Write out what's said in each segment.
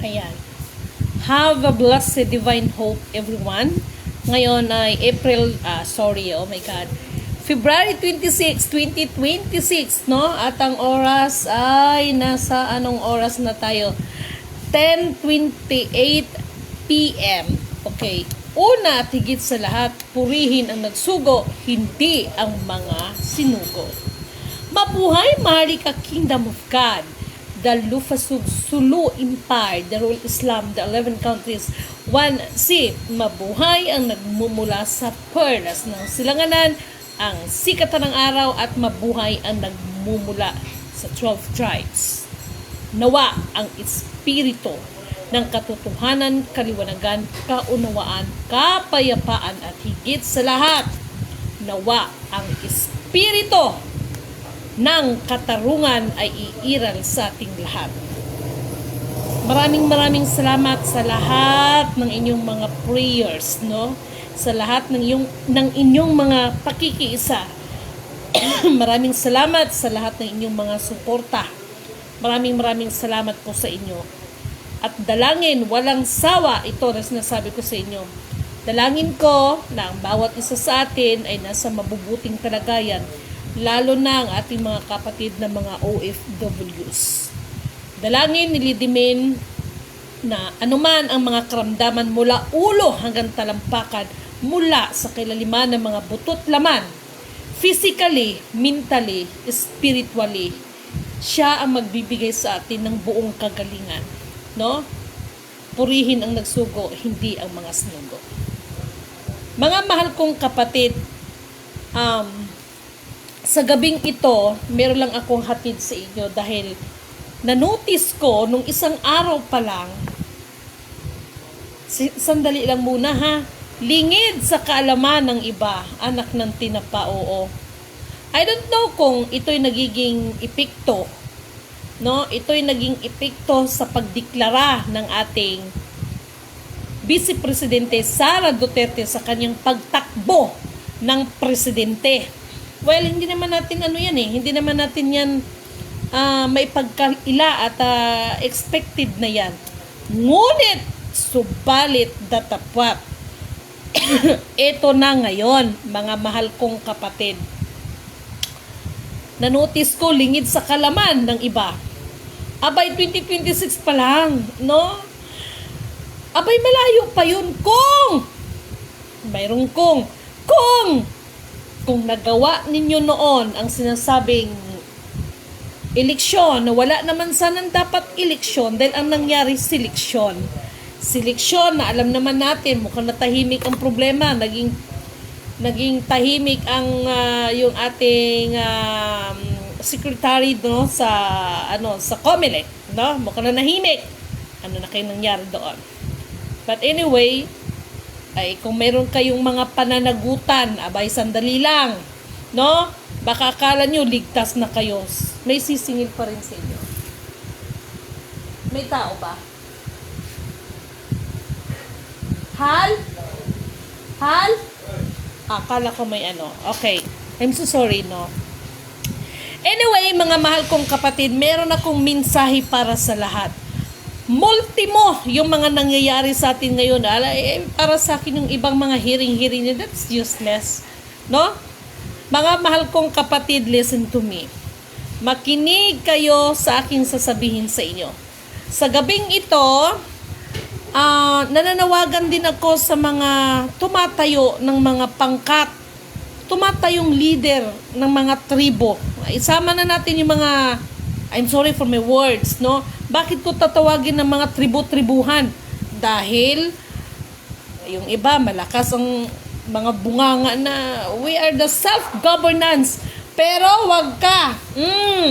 Ayan. Have a blessed divine hope, everyone. Ngayon ay oh my God. February 26, 2026, no? At ang oras ay nasa anong oras na tayo? 10:28 p.m. Okay. Una at higit sa lahat, purihin ang nagsugo, hindi ang mga sinugo. Mabuhay, Maharlika Kingdom of God, the Lufasug Sulu Empire, the Rule Islam, the 11 countries, 1C. Mabuhay ang nagmumula sa perlas ng silanganan, ang sikatan ng araw, at mabuhay ang nagmumula sa 12 tribes. Nawa ang espiritu ng katotohanan, kaliwanagan, kaunawaan, kapayapaan, at higit sa lahat, nawa ang espiritu ng katarungan ay iiral sa ating lahat. Maraming salamat sa lahat ng inyong mga prayers, no? Sa lahat ng inyong mga pakikiisa. Maraming salamat sa lahat ng inyong mga suporta. Maraming salamat po sa inyo. At dalangin, walang sawa, ito na sinasabi ko sa inyo. Dalangin ko na ang bawat isa sa atin ay nasa mabubuting kalagayan, lalo na ang ating mga kapatid na mga OFWs. Dalangin, nilidimin na anuman ang mga karamdaman mula ulo hanggang talampakan, mula sa kailaliman ng mga butot laman, physically, mentally, spiritually, siya ang magbibigay sa atin ng buong kagalingan. No? Purihin ang nagsugo, hindi ang mga sinugo. Mga mahal kong kapatid, sa gabing ito, meron lang akong hatid sa inyo dahil na-notice ko nung isang araw pa lang, sandali lang muna ha, lingid sa kaalaman ng iba, anak ng tinapa, oo. I don't know kung ito'y nagiging epekto, no? Ito'y naging epekto sa pagdeklara ng ating Vice Presidente Sara Duterte sa kanyang pagtakbo ng presidente. Well, hindi naman natin hindi naman natin yan may pagkaila at expected na yan. Ngunit, subalit datapwat, ito na ngayon, mga mahal kong kapatid. Na-notice ko, lingid sa kalaman ng iba. Abay, 2026 pa lang, no? Abay, malayo pa yun kung nagawa ninyo noon ang sinasabing eleksyon, na wala naman sanang dapat eleksyon dahil ang nangyari seleksyon na alam naman natin, mukhang natahimik ang problema, naging tahimik ang yung ating secretary, no, sa COMELEC, no, mukhang nahimik. Ano na kayo nangyari doon? But anyway, ay kung meron kayong mga pananagutan, abay, sandali lang, no? Baka akala nyo ligtas na kayo, may sisingil pa rin sa inyo. May tao ba? Hal? Akala ko may ano. Okay. I'm so sorry, no? Anyway, mga mahal kong kapatid, meron akong mensahe para sa lahat. Multimo yung mga nangyayari sa atin ngayon. Para sa akin yung ibang mga hearing, that's useless. No? Mga mahal kong kapatid, listen to me. Makinig kayo sa aking sasabihin sa inyo. Sa gabing ito, nananawagan din ako sa mga tumatayo ng mga pangkat, tumatayong leader ng mga tribo. Isama na natin yung mga, I'm sorry for my words, no? Bakit ko tatawagin ng mga tribo-tribuhan? Dahil yung iba, malakas ang mga bunganga na we are the self-governance. Pero wag ka,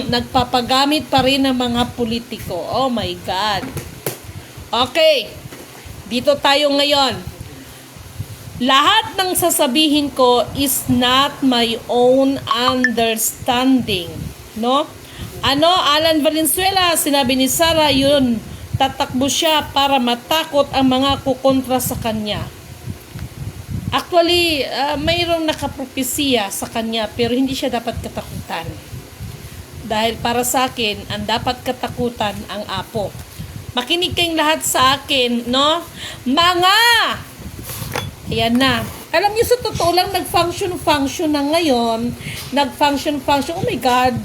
nagpapagamit pa rin ng mga politiko. Oh my God. Okay. Dito tayo ngayon. Lahat ng sasabihin ko is not my own understanding. No? Alan Valenzuela, sinabi ni Sara, yun, tatakbo siya para matakot ang mga kukontra sa kanya. Actually, mayroong nakapropesiya sa kanya, pero hindi siya dapat katakutan. Dahil para sa akin, ang dapat katakutan ang apo. Makinig kayong lahat sa akin, no? Mga! Ayan na. Alam niyo, sa totoo lang, nag-function na ngayon. Nag-function. Oh my God.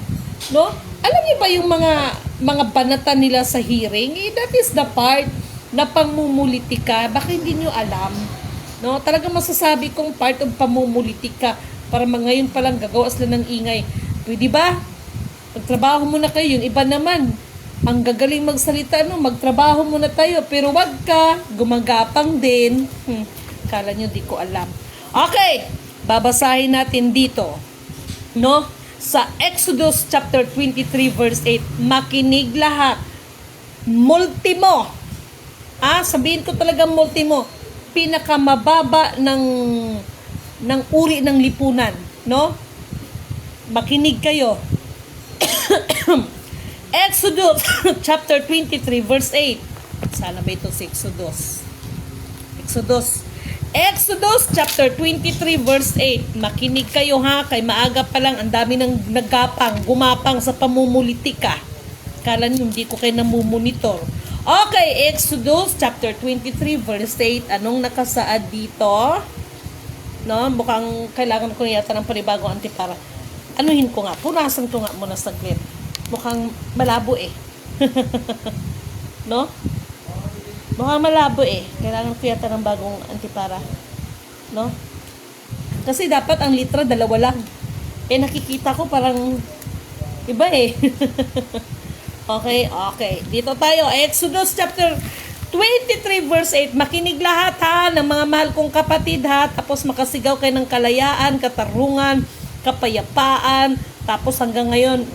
No? Alam niyo ba yung mga banatan nila sa hearing? That is the part na pamumulitika. Baka hindi niyo alam. No? Talagang masasabi kong part of pamumulitika. Para ngayon pa lang gagawa sila ng ingay. Pwede ba? Magtrabaho muna kayo. Yung iba naman, ang gagaling magsalita, no? Magtrabaho muna tayo. Pero wag ka, gumagapang din. Kala nyo, di ko alam. Okay, babasahin natin dito. No? Sa Exodus chapter 23 verse 8, makinig lahat. Multimo. Sabihin ko talaga multimo. Pinakamababa ng uri ng lipunan. No? Makinig kayo. Exodus chapter 23 verse 8. Sana ba ito si Exodus? Exodus chapter 23 verse 8. Makinig kayo ha, kay maaga pa lang ang dami nang gumapang sa pamumulitika. Kala niyo hindi ko kayo namumonitor. Okay, Exodus chapter 23 verse 8. Anong nakasaad dito? No, mukhang kailangan ko yata ng panibagong antipara. Anuhin ko nga, punasan ko nga muna saglit. Mukhang malabo eh. No? Mukhang malabo eh. Kailangan ko yata ng bagong antipara. No? Kasi dapat ang litra, 2 lang. Nakikita ko parang iba eh. Okay. Dito tayo. Exodus chapter 23 verse 8. Makinig lahat ha, ng mga mahal kong kapatid ha. Tapos makasigaw kayo ng kalayaan, katarungan, kapayapaan. Tapos hanggang ngayon,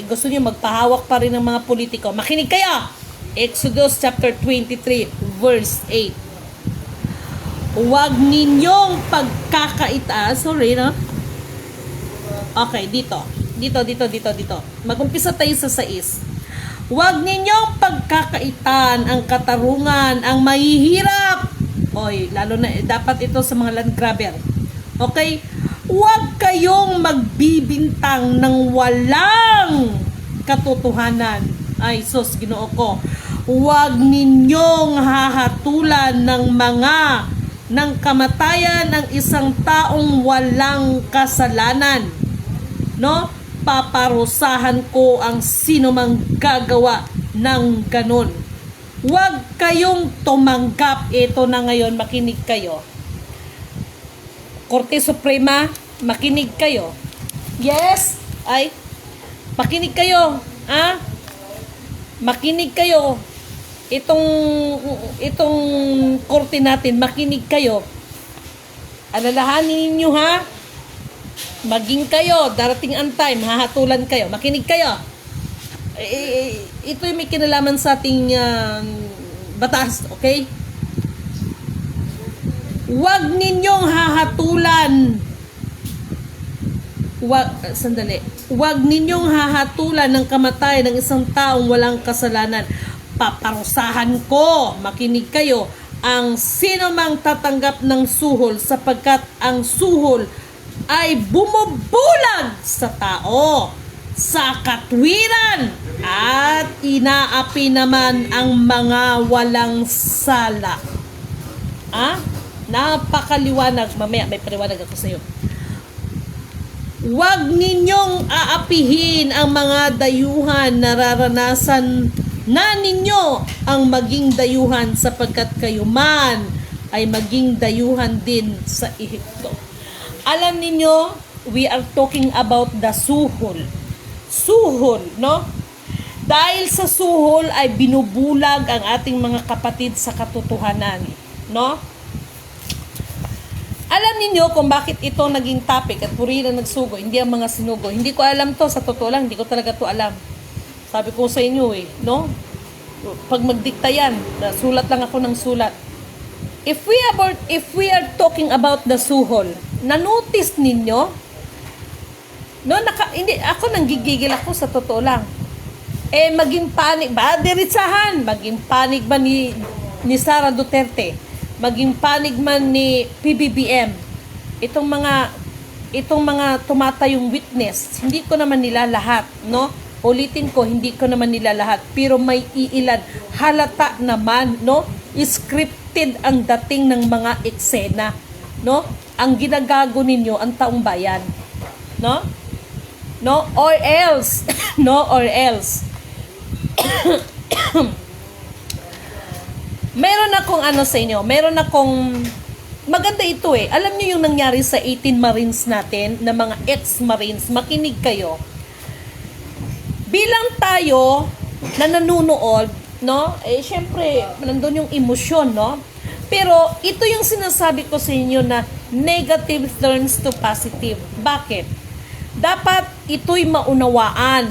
gusto niyo magpahawak pa rin ng mga politiko. Makinig kayo! Exodus chapter 23 verse 8. Huwag ninyong pagkakaita. Sorry, no? Okay, dito. Mag-umpisa tayo sa 6. Huwag ninyong pagkakaitan ang katarungan, ang mahihirap. Oy, lalo na dapat ito sa mga land grabber. Okay? Huwag kayong magbibintang ng walang katotohanan. Ay, sus, Ginoo ko. Huwag ninyong hahatulan ng kamatayan ng isang taong walang kasalanan. No? Paparusahan ko ang sino mang gagawa ng ganun. Huwag kayong tumanggap. Ito na ngayon, makinig kayo. Korte Suprema, makinig kayo. Yes? Ay, makinig kayo. Makinig kayo. Itong korte natin, makinig kayo. Alalahanin niyo ha. Maging kayo, darating ang time, hahatulan kayo. Makinig kayo. Ito yung may kinalaman sa ating batas, okay? Huwag ninyong hahatulan. Huwag ninyong hahatulan ng kamatayan ng isang taong walang kasalanan. Paparusahan ko, makinig kayo, ang sino mang tatanggap ng suhol sapagkat ang suhol ay bumubulag sa tao sa katwiran at inaapi naman ang mga walang sala. Napakaliwanag. Mamaya may paliwanag ako sa iyo. Huwag ninyong aapihin ang mga dayuhan. Nararanasan na ninyo ang maging dayuhan sapagkat kayo man ay maging dayuhan din sa Ehipto. Alam ninyo, we are talking about the suhol. Suhol, no? Dahil sa suhol ay binubulag ang ating mga kapatid sa katotohanan, no? Alam ninyo kung bakit ito naging topic at puri na nagsugo, hindi ang mga sinugo. Hindi ko alam to, sa totoo lang, hindi ko talaga to alam. Sabi ko sa inyo no? Pag magdikta yan, sulat lang ako ng sulat. If we are talking about the suhol, na-notice ninyo? No, hindi, ako nanggigigil ako sa totoo lang. Maging panig ba? Diritsahan, maging panig ba ni Sara Duterte? Maging panig man ni PBBM, itong mga tumatayong witness, hindi ko naman nila lahat, no? Ulitin ko, hindi ko naman nila lahat, pero may iilan. Halata naman, no? Scripted ang dating ng mga eksena, no? Ang ginagago ninyo, ang taong bayan, no? No? Or else, no? Or else. Meron akong ano sa inyo, meron akong maganda ito eh. Alam niyo yung nangyari sa 18 Marines natin, na mga ex-Marines, makinig kayo. Bilang tayo na nanunood, no? Eh syempre, nandun yung emosyon, no? Pero ito yung sinasabi ko sa inyo na negative turns to positive. Bakit? Dapat ito'y maunawaan.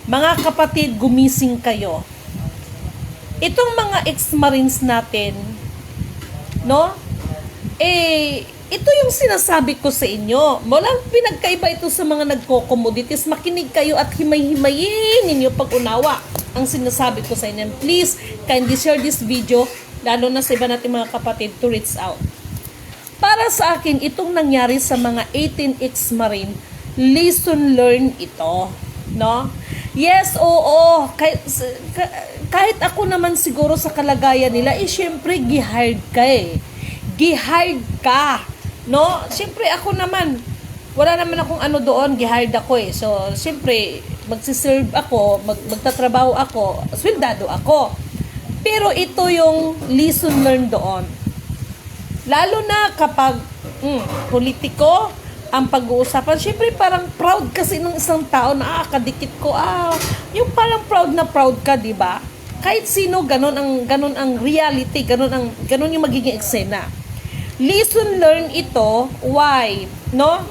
Mga kapatid, gumising kayo. Itong mga ex-Marines natin, no? Eh, ito yung sinasabi ko sa inyo. Walang pinagkaiba ito sa mga nagko-commodities. Makinig kayo at himay-himayin ninyo pag-unawa ang sinasabi ko sa inyo. Please, kindly share this video, lalo na sa iba natin mga kapatid, to reach out. Para sa akin, itong nangyari sa mga 18 ex-Marine, lesson learned ito, no? Yes, oo, kahit ako naman siguro sa kalagayan nila, eh syempre gihired ka eh. Gihired ka, no? Syempre ako naman, wala naman akong ano doon, gihired ako eh. So, syempre, magsiserve ako, magtatrabaho ako, swildado ako. Pero ito yung lesson learned doon. Lalo na kapag politiko ang pag-uusapan, syempre parang proud kasi ng isang tao na kadikit ko, yung parang proud na proud ka, di ba? Kahit sino, ganun ang reality, ganun yung magiging eksena. Lesson learned ito, why? No?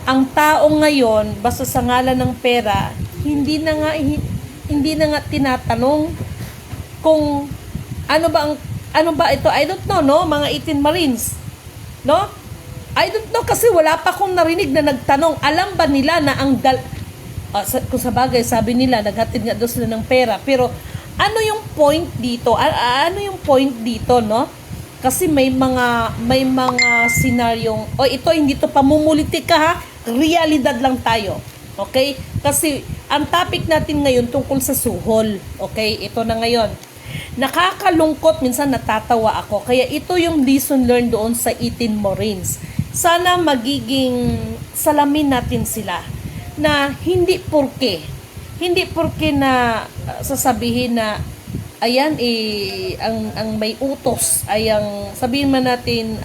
Ang tao ngayon, basta sa ngalan ng pera, hindi na nga tinatanong kung ano ba ito. I don't know, no? Mga 18 Marines, no? I don't know kasi wala pa akong narinig na nagtanong. Alam ba nila na kung sa bagay, sabi nila, naghatid nga daw sila ng pera. Pero, ano yung point dito? Ano yung point dito, no? Kasi may mga senaryong, ito, hindi to pamumulitika ha, realidad lang tayo. Okay? Kasi, ang topic natin ngayon tungkol sa suhol. Okay? Ito na ngayon. Nakakalungkot, minsan natatawa ako. Kaya ito yung lesson learned doon sa 18 Marines. Sana magiging salamin natin sila na hindi porke na sasabihin na ayan ang may utos ay ang sabihin man natin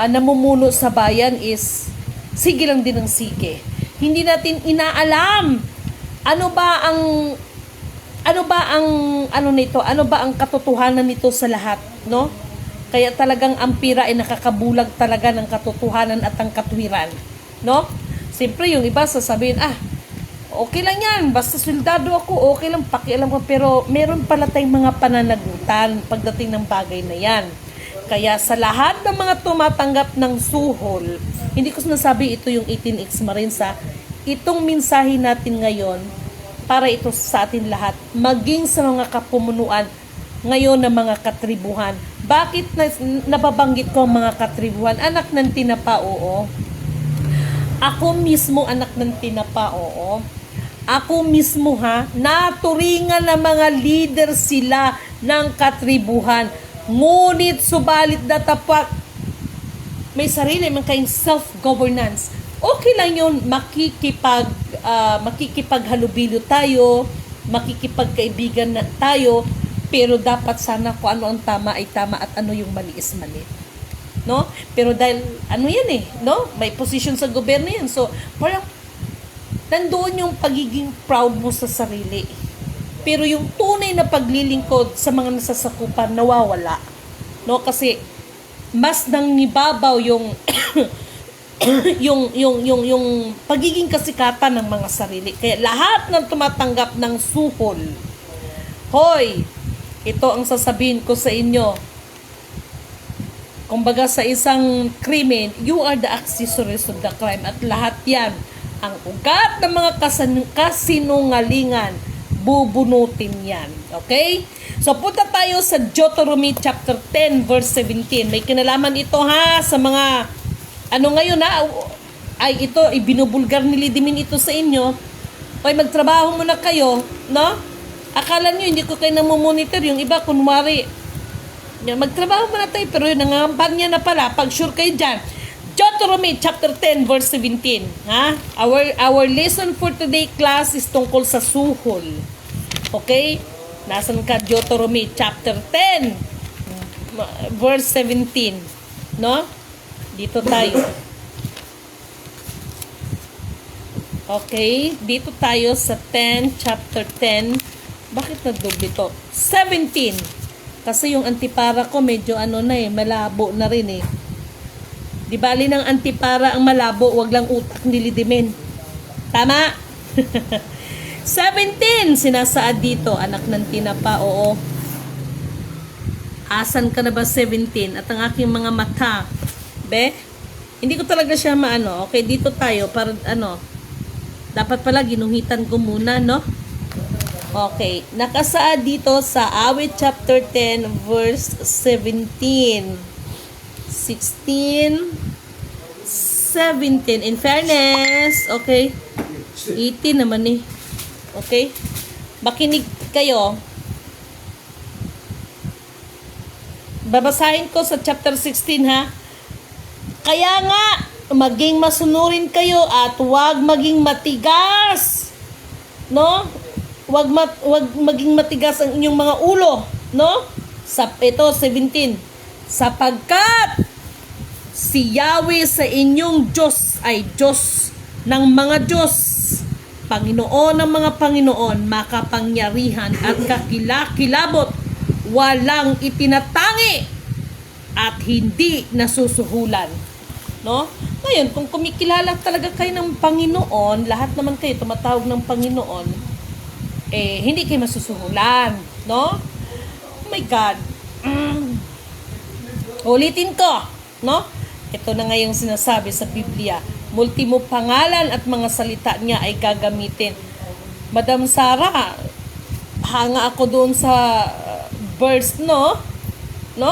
namumuno sa bayan is sige lang din ang sige. Hindi natin inaalam ano ba ang katotohanan nito sa lahat, no? Kaya talagang ang pira ay nakakabulag talaga ng katotohanan at ang katwiran, no? Siyempre yung iba sasabihin, okay lang yan, basta soldado ako, okay lang, pakialam ko, pero meron pala tayong mga pananagutan pagdating ng bagay na yan. Kaya sa lahat ng mga tumatanggap ng suhol, hindi ko sinasabi ito yung 18 ex-Marines itong mensahe natin ngayon, para ito sa atin lahat, maging sa mga kapumunuan ngayon ng mga katribuhan. Bakit nababanggit ko ang mga katribuhan? Anak ng tinapa, oo. Ako mismo anak ng tinapa, oo. Ako mismo naturingan ng mga leader sila ng katribuhan. Ngunit subalit na tapat, may sarili man kayong self-governance. Okay lang yun, makikipaghalubilo tayo, makikipagkaibigan na tayo, pero dapat sana kung ano ang tama ay tama at ano yung mali is mali. No? Pero dahil, yan no? May position sa gobyerno yan. So, parang, nandoon yung pagiging proud mo sa sarili. Pero yung tunay na paglilingkod sa mga nasasakupan, nawawala. No? Kasi, mas nang nibabaw yung yung pagiging kasikatan ng mga sarili. Kaya lahat ng tumatanggap ng suhol, hoy, ito ang sasabihin ko sa inyo. Kumbaga sa isang krimen, you are the accessories of the crime. At lahat yan, ang ugat ng mga kasinungalingan, bubunutin yan. Okay? So punta tayo sa Deuteronomy chapter 10 verse 17. May kinalaman ito sa mga ngayon ay ito, ibinubulgar ni Lidimin ito sa inyo. Hoy, magtrabaho muna kayo, no? Akala nyo, hindi ko kayo namomonitor. Yung iba, kunwari, magtrabaho muna tayo, pero yung nangangampanya na pala, pag sure kayo dyan, Deuteronomy chapter 10 verse 17. Ha? Our lesson for today class is tungkol sa suhol. Okay? Nasaan ka? Deuteronomy chapter 10 verse 17. No? Dito tayo. Okay? Dito tayo sa 10, chapter 10. Bakit nagdoble to? 17. Kasi yung antipara ko medyo malabo na rin eh. Di bali ng antipara ang malabo, wag lang utak nilidimin. Tama? 17, sinasaad dito, anak ng tinapa, oo. Asan ka na ba 17? At ang aking mga mata, be? Hindi ko talaga siya maano. Okay, dito tayo, para dapat pala ginuhitan ko muna, no? Okay, nakasaad dito sa Awit chapter 10, verse 17. 16, 17. In fairness, okay? 18 naman eh. Okay? Makinig kayo. Babasahin ko sa chapter 16 ha. Kaya nga, maging masunurin kayo at huwag maging matigas. No? Huwag maging matigas ang inyong mga ulo. No? Ito, 17. Sapagkat si Yahweh sa inyong Diyos ay Diyos ng mga Diyos, Panginoon ng mga Panginoon, makapangyarihan at kakilakilabot, walang itinatangi at hindi nasusuhulan. No? Ngayon, kung kumikilala talaga kayo ng Panginoon, lahat naman kayo tumatawag ng Panginoon, hindi kayo masusuhulan. No? Oh my God. Ulitin ko, no? Ito na nga yung sinasabi sa Biblia. Multimo pangalan at mga salita niya ay gagamitin. Madam Sara, hanga ako doon sa verse, no? No?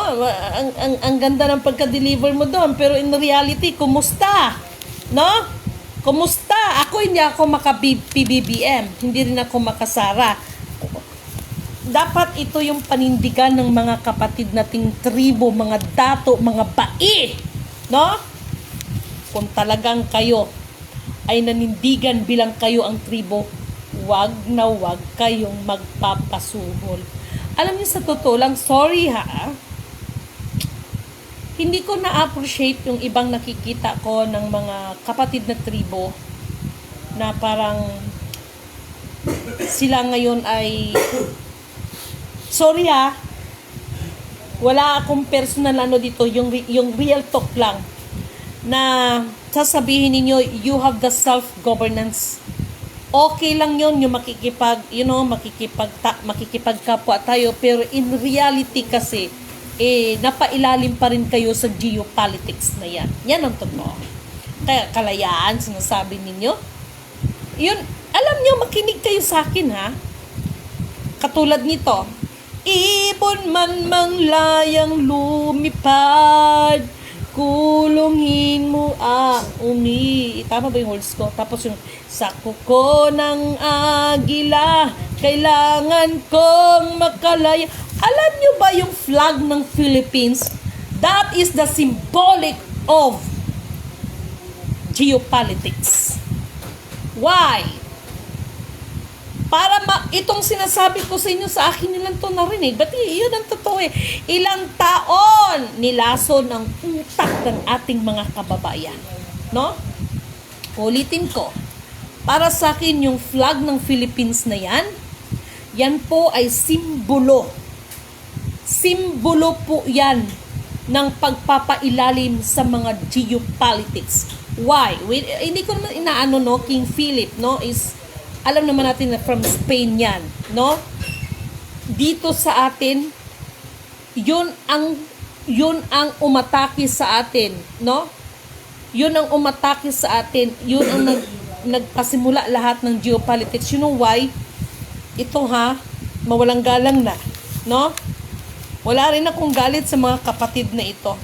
Ang ganda ng pagka-deliver mo doon. Pero in reality, kumusta? No? Kumusta? Ako hindi ako maka-PBBM. Hindi rin ako makasara. Dapat ito yung panindigan ng mga kapatid nating tribo, mga dato, mga bai. No? Kung talagang kayo ay nanindigan bilang kayo ang tribo, wag na wag kayong magpapasuhol. Alam niyo, sa totoo lang, sorry ha, hindi ko na-appreciate yung ibang nakikita ko ng mga kapatid na tribo na parang sila ngayon ay sorry ha, wala akong personal dito, yung real talk lang, na sasabihin ninyo, you have the self-governance. Okay lang yun, yung makikipagkapwa tayo, pero in reality kasi, napailalim pa rin kayo sa geopolitics na yan. Yan ang totoo. Kaya kalayaan, sinasabi ninyo, yun, alam nyo, makinig kayo sa akin ha. Katulad nito, ibon man manglayang lumipad, kulungin mo tama ba yung words ko? Tapos yung sa kuko ng agila, kailangan kong makalaya. Alam nyo ba yung flag ng Philippines? That is the symbolic of geopolitics. Why? Para itong sinasabi ko sa inyo, sa akin nilang to narinig. But yun ang totoo eh. Ilang taon nilason ang utak ng ating mga kababayan. No? Ulitin ko. Para sa akin, yung flag ng Philippines na yan po ay simbolo. Simbolo po yan ng pagpapailalim sa mga geopolitics. Why? Hindi ko naman inaano, no? King Philip, no? Alam naman natin na from Spain yan, no? Dito sa atin, yun ang umatake sa atin, no? Yun ang umatake sa atin, yun ang nagpasimula lahat ng geopolitics. You know why? Ito mawalang galang na, no? Wala rin akong galit sa mga kapatid na ito.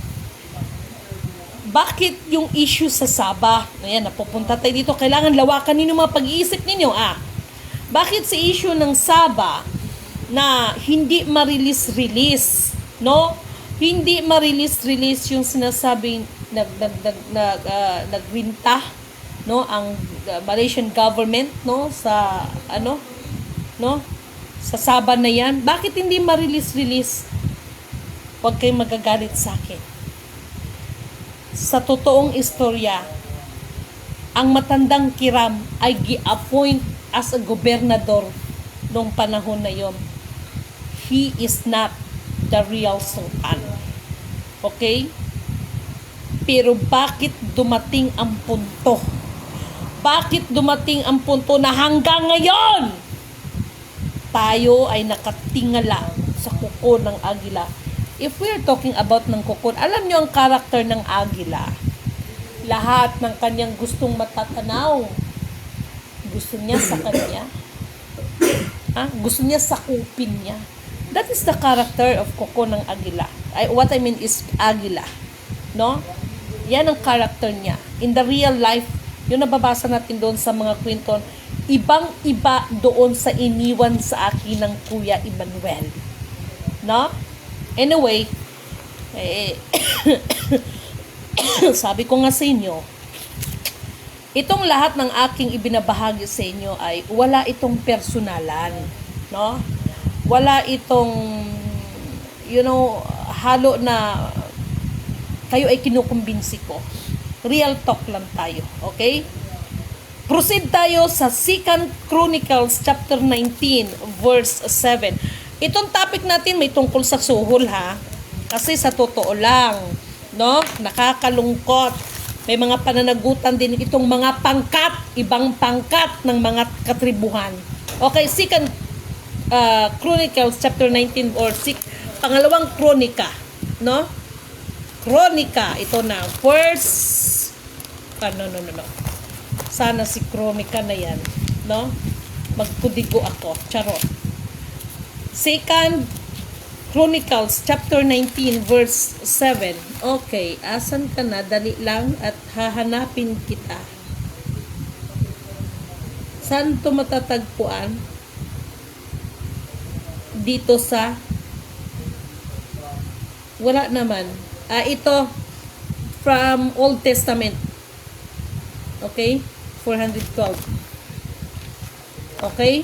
Bakit yung issue sa Sabah? Ayan, napupunta tayo dito. Kailangan lawakan ninyo mga pag-iisip ninyo. Bakit sa issue ng Saba na hindi ma-release, no? Hindi ma-release yung sinasabing nagwinta, no, ang Malaysian government, no, sa no, sa Saba na yan. Bakit hindi ma-release? Huwag kayong magagalit sa akin. Sa totoong istorya, ang matandang Kiram ay gi-appoint as a gobernador noong panahon na yon. He is not the real Sultan. Okay? Pero bakit dumating ang punto? Bakit dumating ang punto na hanggang ngayon tayo ay nakatingala sa kuko ng agila? If we're talking about ng kuko, alam nyo ang karakter ng agila. Lahat ng kanyang gustong matatanaw, gusto niya sa kanya. Gusto niya sakupin niya. That is the character of kuko ng agila. What I mean is agila. No? Yan ang character niya. In the real life, yung nababasa natin doon sa mga kwento, ibang-iba doon sa iniwan sa akin ng Kuya Emmanuel. No? Anyway, sabi ko nga sa inyo, itong lahat ng aking ibinabahagi sa inyo ay wala itong personalan, no? Wala itong, halo na kayo ay kinukumbinsi ko. Real talk lang tayo, okay? Proceed tayo sa 2 Chronicles chapter 19 verse 7. Itong topic natin may tungkol sa suhol, ha? Kasi sa totoo lang, no? Nakakalungkot. May mga pananagutan din itong mga pangkat, ibang pangkat ng mga katribuhan. Okay, 2 Chronicles chapter 19 or 6, pangalawang kronika, no? Kronika, ito na. First, no. Sana si kronika na yan, no? Magkudigo ako, charot. 2 Chronicles chapter 19 verse 7. Okay, asan ka na? Dali lang at hahanapin kita. Saan ito matatagpuan? Dito sa wala naman. Ito from Old Testament. Okay? 412. Okay?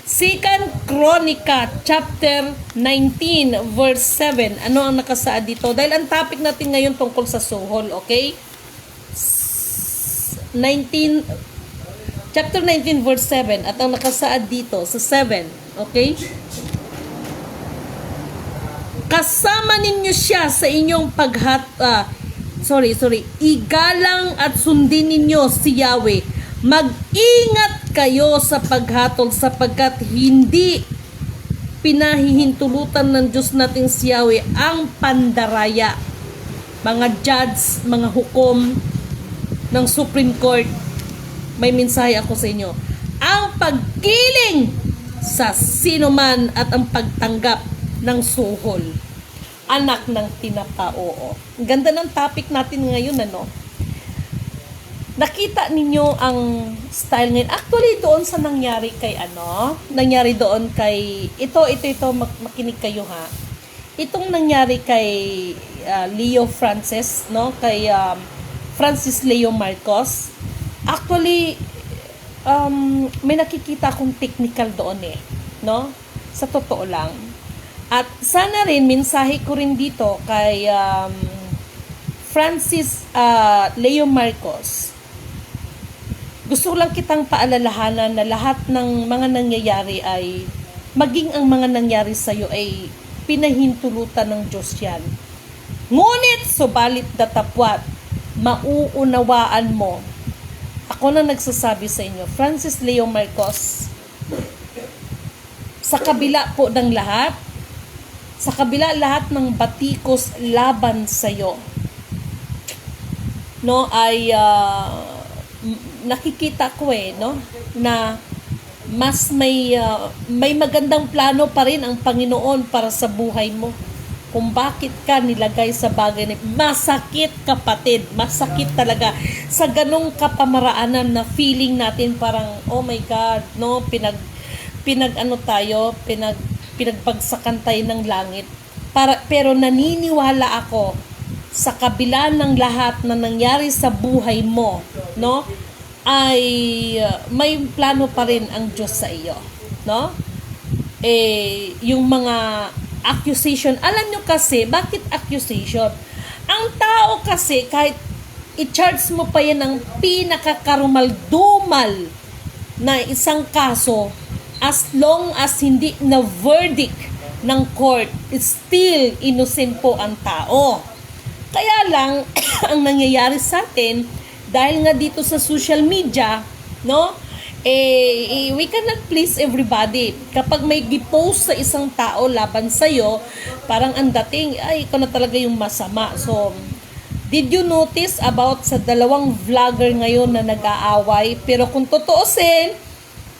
2 Chronica chapter 19 verse 7. Ano ang nakasaad dito? Dahil ang topic natin ngayon tungkol sa suhol, okay? Chapter 19 verse 7 at ang nakasaad dito sa 7, okay? Kasama ninyo siya sa inyong igalang at sundin ninyo si Yahweh. Mag-ingat kayo sa paghatol sapagkat hindi pinahihintulutan ng Diyos nating si Yahweh ang pandaraya, mga judge, mga hukom ng Supreme Court. May mensahe ako sa inyo. Ang pagkiling sa sinuman at ang pagtanggap ng suhol. Anak ng tinapa, oo. Ang ganda ng topic natin ngayon, ano? Nakita ninyo ang style ngayon. Actually, doon sa nangyari kay nangyari doon kay, makinig kayo, ha. Itong nangyari kay Leo Francis, no? Kay Francis Leo Marcos. Actually, may nakikita akong technical doon no? Sa totoo lang. At sana rin, mensahe ko rin dito kay Francis Leo Marcos. Gusto lang kitang paalalahanan na lahat ng mga nangyayari ay, maging ang mga nangyari sa iyo ay pinahintulutan ng Diyos yan. Ngunit, subalit datapwat, mauunawaan mo. Ako na nagsasabi sa inyo, Francis Leo Marcos, sa kabila po ng lahat, sa kabila lahat ng batikos laban sa iyo, no, ay nakikita ko no, na mas may magandang plano pa rin ang Panginoon para sa buhay mo. Kung bakit ka nilagay sa bagay na masakit, kapatid, masakit talaga sa ganong kapamaraanan na feeling natin parang, oh my God, no, pinag-ano tayo, pinagbagsakan tayo ng langit. Pero naniniwala ako sa kabila ng lahat na nangyari sa buhay mo, no? Ay may plano pa rin ang Diyos sa iyo, no? Yung mga accusation, alam nyo kasi, bakit accusation? Ang tao kasi, kahit i-charge mo pa yan ng pinakakarumal-dumal na isang kaso, as long as hindi na verdict ng court, still innocent po ang tao. Kaya lang, ang nangyayari sa atin, dahil nga dito sa social media, no, we cannot please everybody. Kapag may gipost sa isang tao laban sa'yo, parang ang dating, ay, ikaw na talaga yung masama. So, did you notice about sa dalawang vlogger ngayon na nag-aaway? Pero kung totoosin,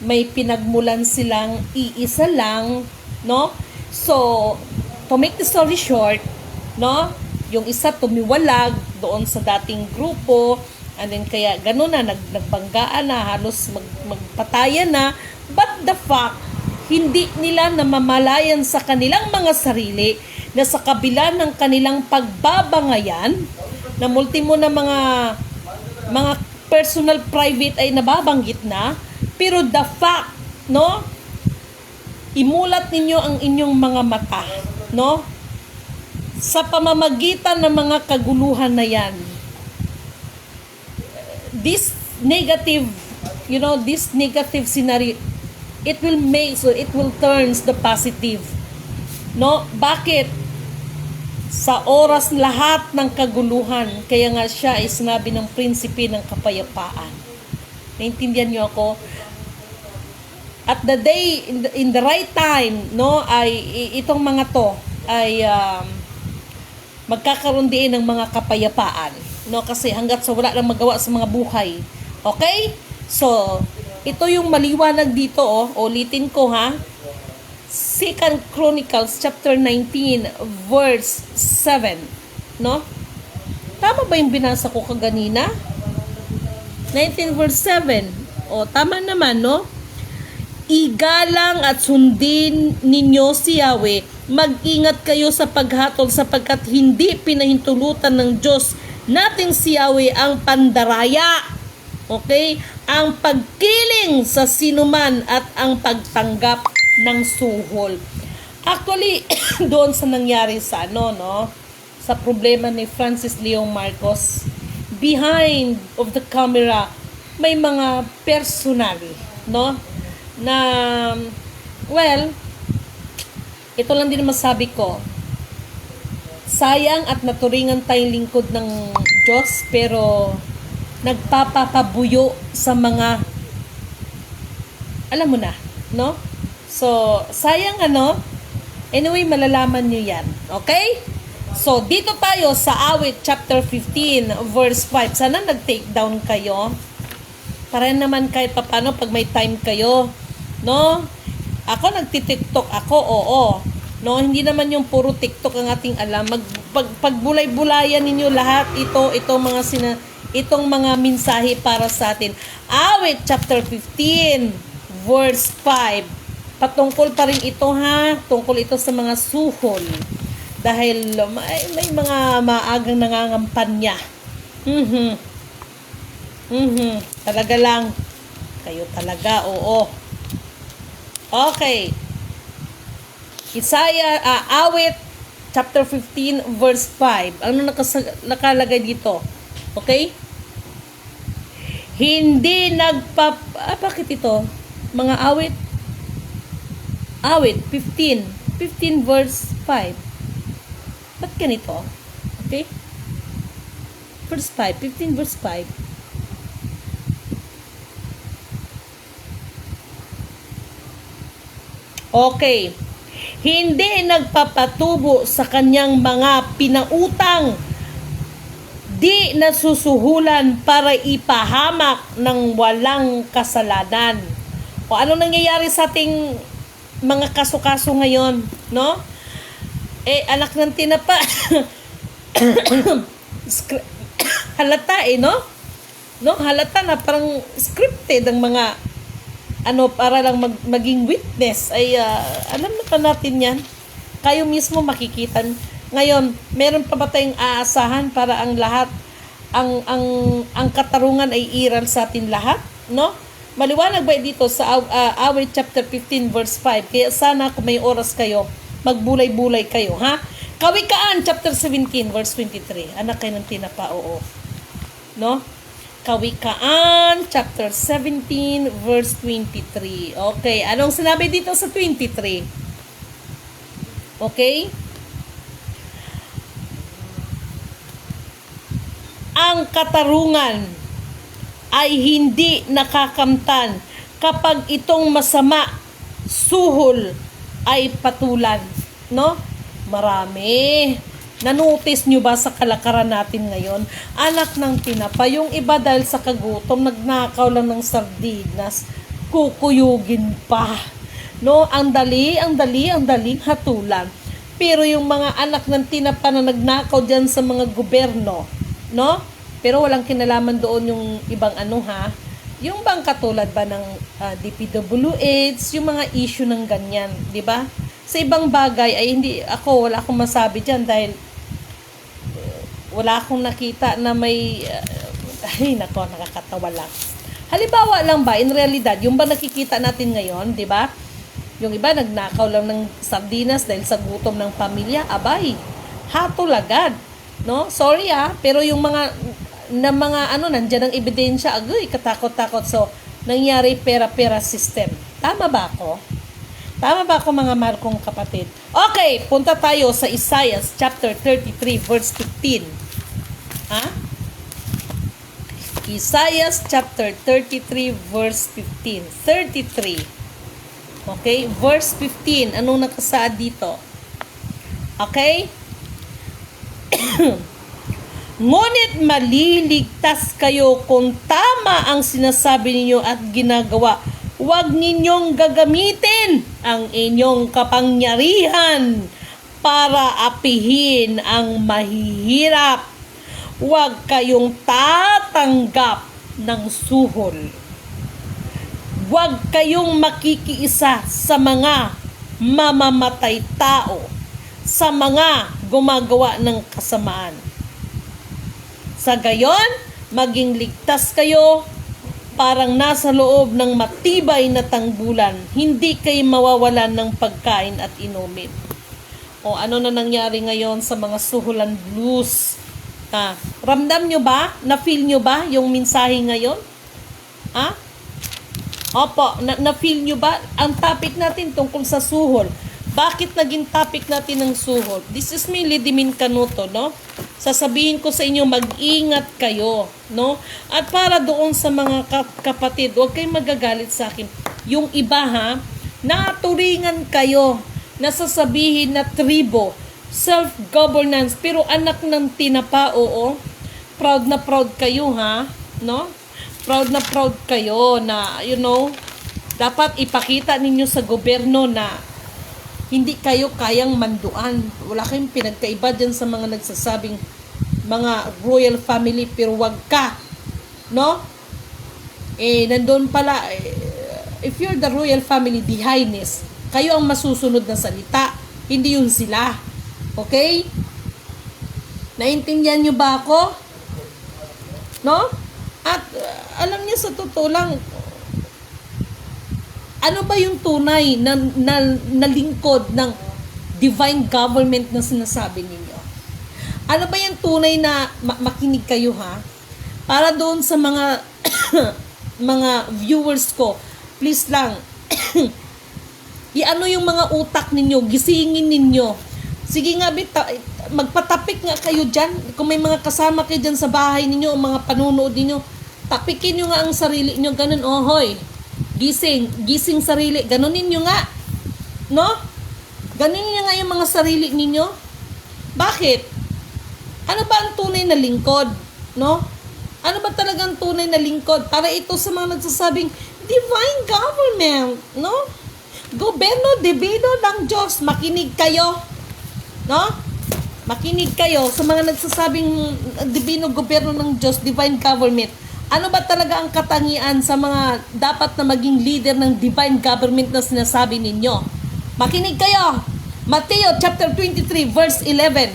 may pinagmulan silang iisa lang, no? So, to make the story short, no? Yung isa tumiwalag doon sa dating grupo, and then kaya gano'n na, nagbanggaan na, halos magpatayan na. But the fact, hindi nila namamalayan sa kanilang mga sarili na sa kabila ng kanilang pagbabangayan, na multimo na mga personal private ay nababanggit na, pero the fact, no, imulat ninyo ang inyong mga mata, no, sa pamamagitan ng mga kaguluhan na yan. This negative scenario, it will turns the positive. No? Bakit? Sa oras lahat ng kaguluhan, kaya nga siya ay sinabi ng prinsipe ng kapayapaan. Naintindihan niyo ako? At the day, in the right time, no, ay itong mga to ay magkakaroon din ng mga kapayapaan. No, kasi hanggat sa wala lang magawa sa mga buhay. Okay? So, ito yung maliwanag dito, ulitin ko ha. 2 Chronicles chapter 19 verse 7, no? Tama ba yung binasa ko kaganina? 19 verse 7. Tama naman, no? Igalang at sundin ninyo si Yahweh. Mag-ingat kayo sa paghatol sapagkat hindi pinahintulutan ng Diyos nating si Yahweh ang pandaraya, okay, ang pagkiling sa sinuman at ang pagtanggap ng suhol. Actually, doon sa nangyari sa sa problema ni Francis Leo Marcos, behind of the camera, may mga personal, no, na, well, ito lang din masabi ko. Sayang at naturingan tayong lingkod ng Diyos, pero nagpapapabuyo sa mga, alam mo na, no? So, sayang anyway, malalaman nyo yan. Okay? So, dito tayo sa Awit chapter 15 verse 5. Sana nag-take down kayo. Para naman kahit papano pag may time kayo, no? Ako nagti-TikTok ako, oo. No, hindi naman yung puro TikTok ang ating alam. Pagbulay-bulayan ninyo lahat itong mga mensahe para sa atin. Awit chapter 15 verse 5. Patungkol pa rin ito ha, tungkol ito sa mga suhol. Dahil may mga maagang nangangampanya. Talaga lang. Kayo talaga, oo. Okay. Awit chapter 15 verse 5. Ano nakalagay dito? Okay? Hindi bakit ito? Mga awit 15 verse 5. Ba't ganito? Okay? Verse 5, 15 verse 5. Okay. Hindi nagpapatubo sa kanyang mga pinautang, di nasusuhulan para ipahamak ng walang kasalanan. O ano nangyayari sa ating mga kaso-kaso ngayon, no? Anak ng tinapa. Halata no? No, halata na parang scripted ang mga para lang maging witness, ay alam na pa natin yan. Kayo mismo makikita. Ngayon, meron pa ba tayong aasahan para ang lahat, ang katarungan ay iral sa atin lahat? No? Maliwanag ba dito sa Awit chapter 15 verse 5? Kaya sana kung may oras kayo, magbulay-bulay kayo, ha? Kawikaan chapter 17 verse 23. Anak kayo ng tinapa, oo. No? Kawikaan chapter 17 verse 23. Okay, anong sinabi dito sa 23? Okay? Ang katarungan ay hindi nakakamtan kapag itong masama, suhol, ay patulan. No? Marami. Nanotice nyo ba sa kalakaran natin ngayon? Anak ng tinapa, yung iba dahil sa kagutom, nagnakaw lang ng sardinas, kukuyugin pa. No? Ang daling hatulan. Pero yung mga anak ng tinapa na nagnakaw dyan sa mga gobyerno, no? Pero walang kinalaman doon yung ibang yung bang katulad ba ng DPWH, yung mga issue ng ganyan, di ba? Sa ibang bagay ay wala akong masabi diyan dahil wala akong nakita na may nakakatawa lang. Halimbawa lang ba, in realidad, yung ba nakikita natin ngayon, di ba? Yung iba nagnakaw lang ng sardinas dahil sa gutom ng pamilya, abay, hatol agad. No? Sorry pero yung mga nandiyan ang ebidensya, agoy, katakot-takot. So, nangyari pera-pera system. Tama ba ako? Tama ba ako, mga mahal kong kapatid? Okay, punta tayo sa Isaiah chapter 33 verse 15. Ha? Isaiah chapter 33 verse 15. 33. Okay, verse 15. Anong nakasaad dito? Okay? Ngunit maliligtas kayo kung tama ang sinasabi ninyo at ginagawa. Huwag ninyong gagamitin ang inyong kapangyarihan para apihin ang mahihirap. Huwag kayong tatanggap ng suhol. Huwag kayong makikiisa sa mga mamamatay tao, sa mga gumagawa ng kasamaan. Sa gayon, maging ligtas kayo parang nasa loob ng matibay na tangbulan. Hindi kayo mawawalan ng pagkain at inumin. O ano na nangyari ngayon sa mga suhulan blues? Ramdam nyo ba? Na-feel nyo ba yung mensahe ngayon? Opo, na-feel nyo ba? Ang topic natin tungkol sa suhol. Bakit naging topic natin ng suhol? This is me, Lidimin Canuto, no? Sasabihin ko sa inyo, mag-ingat kayo, no? At para doon sa mga kapatid, huwag kayong magagalit sa akin. Yung iba, naturingan kayo, nasasabihin na tribo, self-governance, pero anak ng tinapa, oo. Proud na proud kayo, no? Proud na proud kayo na, dapat ipakita ninyo sa gobyerno na hindi kayo kayang manduan. Wala kayong pinagkaiba dyan sa mga nagsasabing mga royal family, pero wag ka. No? Nandun pala, if you're the royal family, the highness, kayo ang masusunod na salita. Hindi yun sila. Okay? Naintindihan nyo ba ako? No? At alam niyo, sa totoo lang, ano ba yung tunay na lingkod ng divine government na sinasabi ninyo? Ano ba yung tunay na makinig kayo, Para doon sa mga mga viewers ko, please lang, iano yung mga utak ninyo, gisingin ninyo. Sige nga, magpatapik nga kayo dyan. Kung may mga kasama kayo dyan sa bahay ninyo, o mga panunood ninyo, tapikin nyo nga ang sarili nyo, ganun, hoy. Gising sarili, ganunin nyo nga. No? Ganunin nyo nga yung mga sarili ninyo. Bakit? Ano ba ang tunay na lingkod? No? Ano ba talagang tunay na lingkod? Para ito sa mga nagsasabing, divine government. No? Gobyerno divino ng Diyos. Makinig kayo. No? Makinig kayo sa mga nagsasabing divino gobyerno ng Diyos, divine government. Ano ba talaga ang katangian sa mga dapat na maging leader ng divine government na sinasabi ninyo? Makinig kayo. Mateo chapter 23 verse 11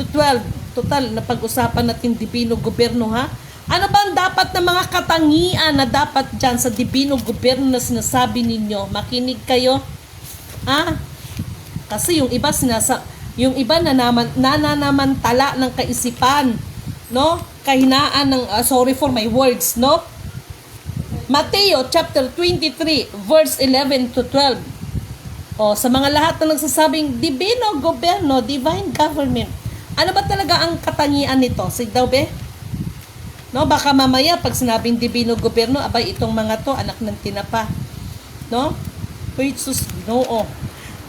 to 12. Total, napag-usapan natin divino gobyerno, ha? Ano ba ang dapat na mga katangian na dapat dyan sa divino gobyerno na sinasabi ninyo? Makinig kayo. Ha? Kasi yung iba nananamantala ng kaisipan, no? Kahinaan ng sorry for my words, no? Mateo chapter 23 verse 11 to 12. O sa mga lahat na nagsasabing divino gobyerno, divine government. Ano ba talaga ang katangian nito? Sige daw, be? No, baka mamaya pag sinabing divino gobyerno, abay itong mga to anak ng tinapa. No? Jesus, no.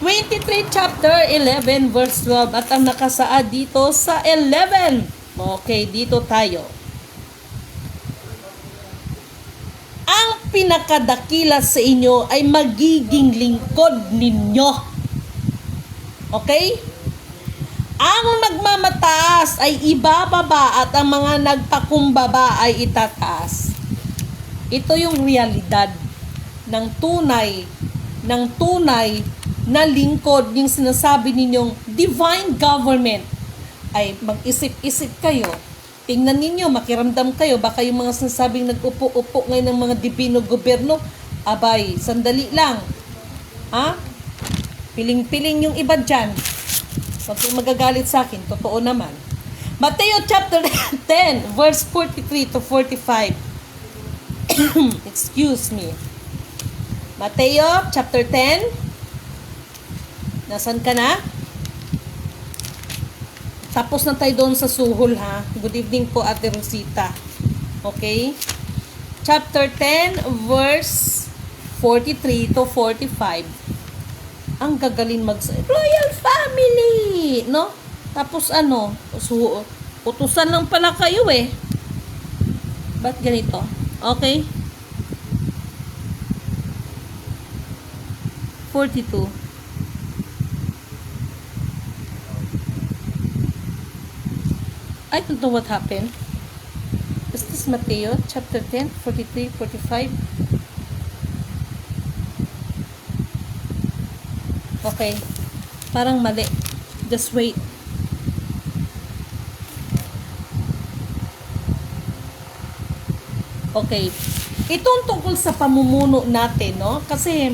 23 chapter 11 verse 12 at ang nakasaad dito sa 11. Okay, dito tayo. Ang pinakadakila sa inyo ay magiging lingkod ninyo. Okay? Ang magmamataas ay ibababa at ang mga nagpakumbaba ay itataas. Ito yung realidad ng tunay na lingkod, yung sinasabi ninyong divine government. Ay mag-isip-isip kayo. Tingnan ninyo, makiramdam kayo, baka yung mga sinasabing nag-upo-upo ngayon ng mga divino gobyerno, abay, sandali lang. Ha? Piling-piling yung iba dyan. Huwag kayong magagalit sa akin, totoo naman. Mateo chapter 10, verse 43 to 45. Excuse me. Mateo chapter 10. Nasaan ka na? Tapos na tayo doon sa suhol, ha? Good evening po, Ate Rosita. Okay? Chapter 10, verse 43 to 45. Ang gagaling royal family, no? Tapos ano, utusan lang pala kayo eh. Ba't ganito? Okay? 42. I don't know what happened. Is this Mateo chapter 10, 43, 45? Okay. Parang mali. Just wait. Okay. Itong tungkol sa pamumuno natin, no? Kasi,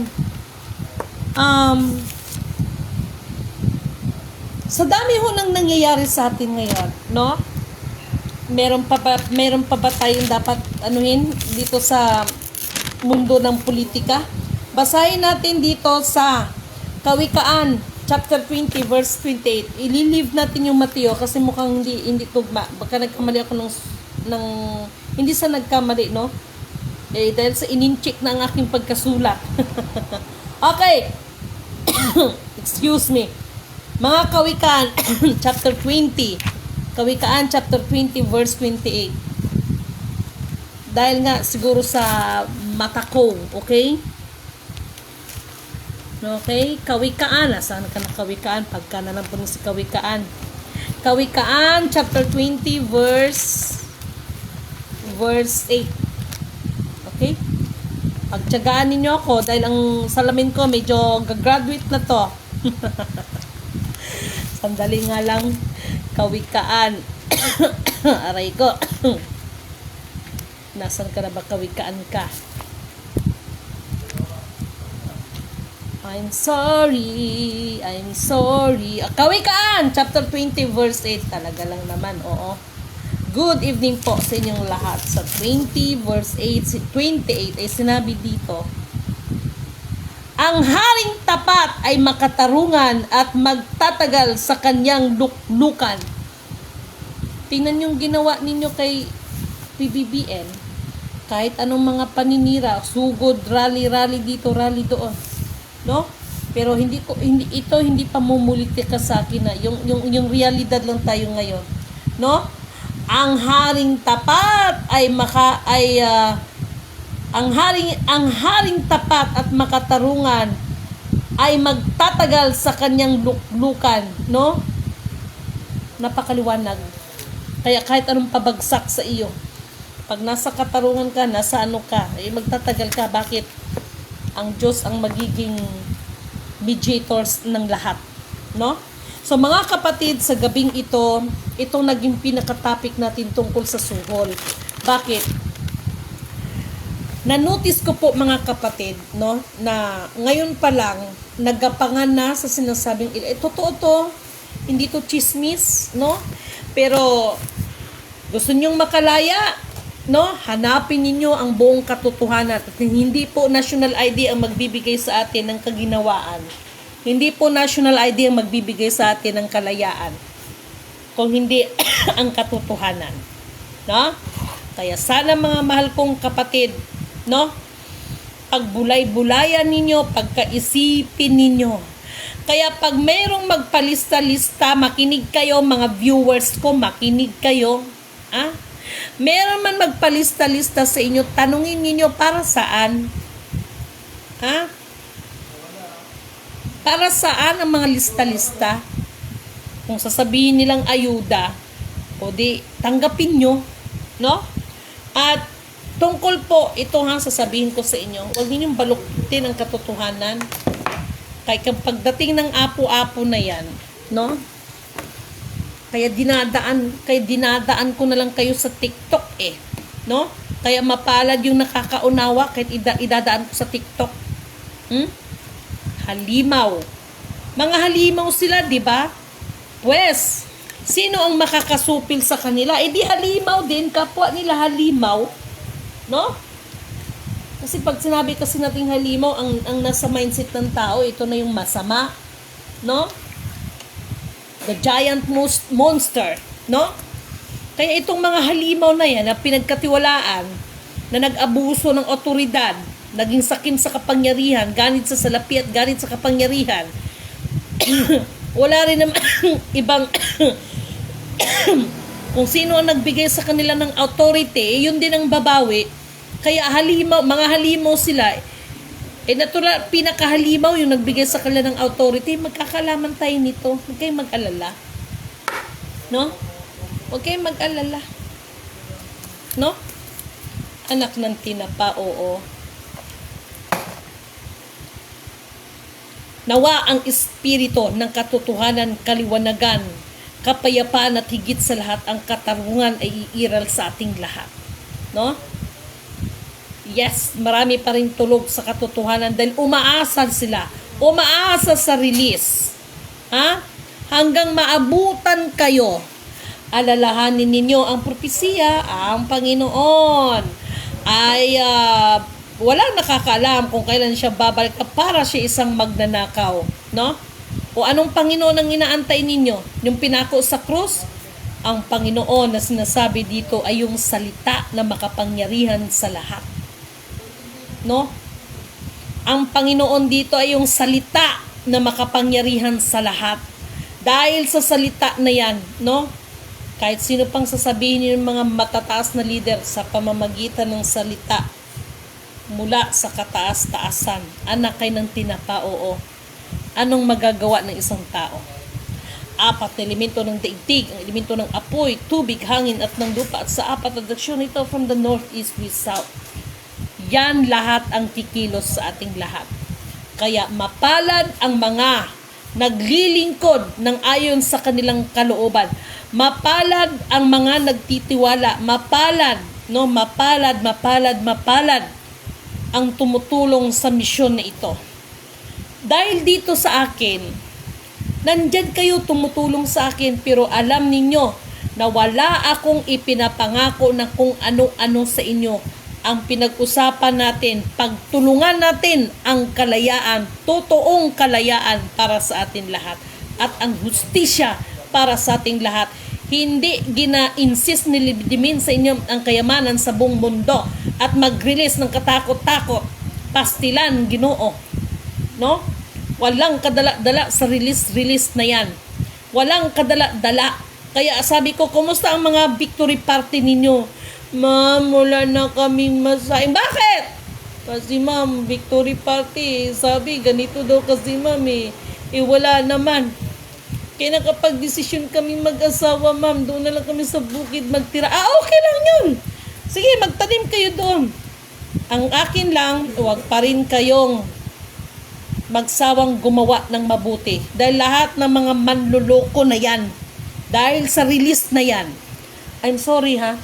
sa dami ho nang nangyayari sa atin ngayon, no? Meron pa ba tayong dapat anuhin dito sa mundo ng politika? Basahin natin dito sa Kawikaan chapter 20 verse 28. Ililive natin yung Mateo kasi mukhang hindi tugma. Baka nagkamali ako ng hindi sa nagkamali, no? Dahil sa inincheck na ang aking pagkasulat. Okay. Excuse me. Mga Kawikaan chapter 20. Kawikaan chapter 20 verse 28. Dahil nga siguro sa mata ko, okay? Okay, Kawikaan. Saan ka na Kawikaan? Pagka na lang po si Kawikaan. Kawikaan chapter 20 verse 8. Okay? Pagtiyagaan ninyo ako dahil ang salamin ko medyo gagraduate na to. Sandali nga lang. Kawikaan. Aray ko. Nasaan ka na ba? Kawikaan ka? I'm sorry. Kawikaan! Chapter 20 verse 8. Talaga lang naman, oo. Good evening po sa inyong lahat. Sa 20 verse 8, 28 ay sinabi dito, ang haring tapat ay makatarungan at magtatagal sa kanyang luklukan. Tingnan yung ginawa ninyo kay PBBM. Kahit anong mga paninira, sugod, rally dito, rally doon. No? Pero hindi pa mumulitika sa akin na yung realidad lang tayo ngayon. No? Ang haring tapat ay ang haring tapat at makatarungan ay magtatagal sa kanyang luklukan, no? Napakaliwanag. Kaya kahit anong pabagsak sa iyo, Pag nasa katarungan ka, nasa ano ka, magtatagal ka. Bakit? Ang Diyos ang magiging mediators ng lahat. No? So mga kapatid, sa gabing itong naging pinaka-topic natin tungkol sa suhol. Bakit? Na-notice ko po mga kapatid, no, na ngayon pa lang nagapangan na sa sinasabing totoo to, hindi to chismis, no? Pero gusto ninyong makalaya, no? Hanapin ninyo ang buong katotohanan. At hindi po national ID ang magbibigay sa atin ng kaginawaan. Hindi po national ID ang magbibigay sa atin ng kalayaan. Kung hindi ang katotohanan. No? Kaya sana mga mahal kong kapatid, no? Pagbulay-bulayan ninyo, pagkaisipin ninyo. Kaya pag mayroong magpalista-lista, makinig kayo mga viewers ko, makinig kayo. Ah? Meron man magpalista-lista sa inyo, tanungin niyo para saan? Ha? Para saan ang mga lista-lista? Kung sasabihin nilang ayuda, o di tanggapin nyo, no? At tungkol po, ito sasabihin ko sa inyo, huwag ninyong balutin ang katotohanan. Kaya pagdating ng apo-apo na yan, no? Kaya dinadaan ko na lang kayo sa TikTok no? Kaya mapalad yung nakakaunawa kahit idadaan ko sa TikTok. Halimaw. Mga halimaw sila, di ba? Pues, sino ang makakasupil sa kanila? Di halimaw din, kapwa nila halimaw, no? Kasi pag sinabi kasi nating halimaw, ang nasa mindset ng tao, ito na yung masama, no? The giant monster, no? Kaya itong mga halimaw na yan, na pinagkatiwalaan, na nag-abuso ng otoridad, naging sakim sa kapangyarihan, ganit sa salapi at ganit sa kapangyarihan, wala rin naman ibang kung sino ang nagbigay sa kanila ng authority, yun din ang babawi. Kaya halimaw, mga halimaw sila, natural, pinakahalimaw yung nagbigay sa kanila ng authority. Magkakalaman tayo nito. Huwag kayong mag-alala. No? Huwag kayong mag-alala. No? Anak ng tinapa, oo. Nawa ang espiritu ng katotohanan, kaliwanagan, kapayapaan at higit sa lahat ang katarungan ay iiral sa ating lahat. No? Yes, marami pa rin tulog sa katotohanan dahil umaasa sila. Umaasa sa release. Ha? Hanggang maabutan kayo. Alalahanin ninyo ang propesiya, ang Panginoon ay walang nakakaalam kung kailan siya babalik para siya isang magnanakaw. No? O anong Panginoon ang inaantay ninyo? Yung pinako sa krus? Ang Panginoon na sinasabi dito ay yung salita na makapangyarihan sa lahat. No? Ang Panginoon dito ay yung salita na makapangyarihan sa lahat. Dahil sa salita na yan, no? Kahit sino pang sasabihin ng mga matataas na leader sa pamamagitan ng salita mula sa kataas-taasan, anak kay ng tinapa, oo. Anong magagawa ng isang tao? 4 na elemento ng daigdig, ang elemento ng apoy, tubig, hangin at ng lupa, at sa 4 na direksyon ito from the north, east, west, south. Yan lahat ang kikilos sa ating lahat. Kaya mapalad ang mga naglilingkod ng ayon sa kanilang kalooban. Mapalad ang mga nagtitiwala. Mapalad, no? Mapalad ang tumutulong sa misyon na ito. Dahil dito sa akin, nandyan kayo tumutulong sa akin, pero alam ninyo na wala akong ipinapangako na kung ano-ano sa inyo. Ang pinag-usapan natin, pagtulungan natin ang kalayaan, totoong kalayaan para sa atin lahat. At ang hustisya para sa ating lahat. Hindi gina-insist ni Lidimin sa inyo ang kayamanan sa buong mundo at mag-release ng katakot-takot, pastilan, Ginoo. No? Walang kadala-dala sa release na yan. Walang kadala-dala. Kaya sabi ko, kumusta ang mga victory party ninyo? Ma'am, wala na kaming masahin. Bakit? Kasi ma'am, victory party. Sabi, ganito daw kasi ma'am wala naman. Kaya nakapag-desisyon kami mag-asawa ma'am, doon na lang kami sa bukid magtira. Okay lang yun. Sige, magtanim kayo doon. Ang akin lang, huwag pa rin kayong magsawang gumawa ng mabuti. Dahil lahat ng mga manluloko na yan, dahil sa release na yan, I'm sorry ha,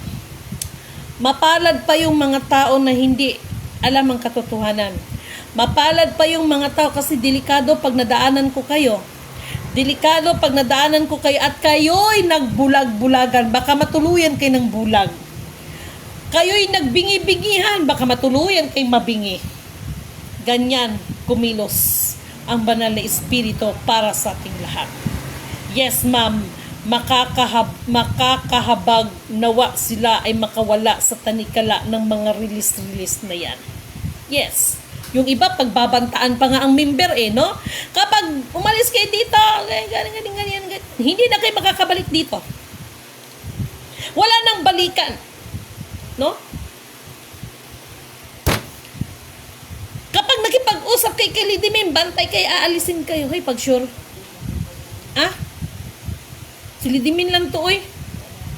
mapalad pa yung mga tao na hindi alam ang katotohanan. Mapalad pa yung mga tao kasi delikado pag nadaanan ko kayo. Delikado pag nadaanan ko kayo at kayo'y nagbulag-bulagan. Baka matuluyan kayo ng bulag. Kayo'y nagbingi-bingihan. Baka matuluyan kayo mabingi. Ganyan kumilos ang banal na espiritu para sa ating lahat. Yes, ma'am. Makakahabag nawa sila ay makawala sa tanikala ng mga release na yan. Yes. Yung iba, pagbabantaan pa nga ang member no? Kapag umalis kayo dito, ganyan, hindi na kayo makakabalik dito. Wala nang balikan. No? Kapag nakipag-usap kay Lidimin, bantay kayo, aalisin kayo. Hey, pag sure. Si Lidimin lang to,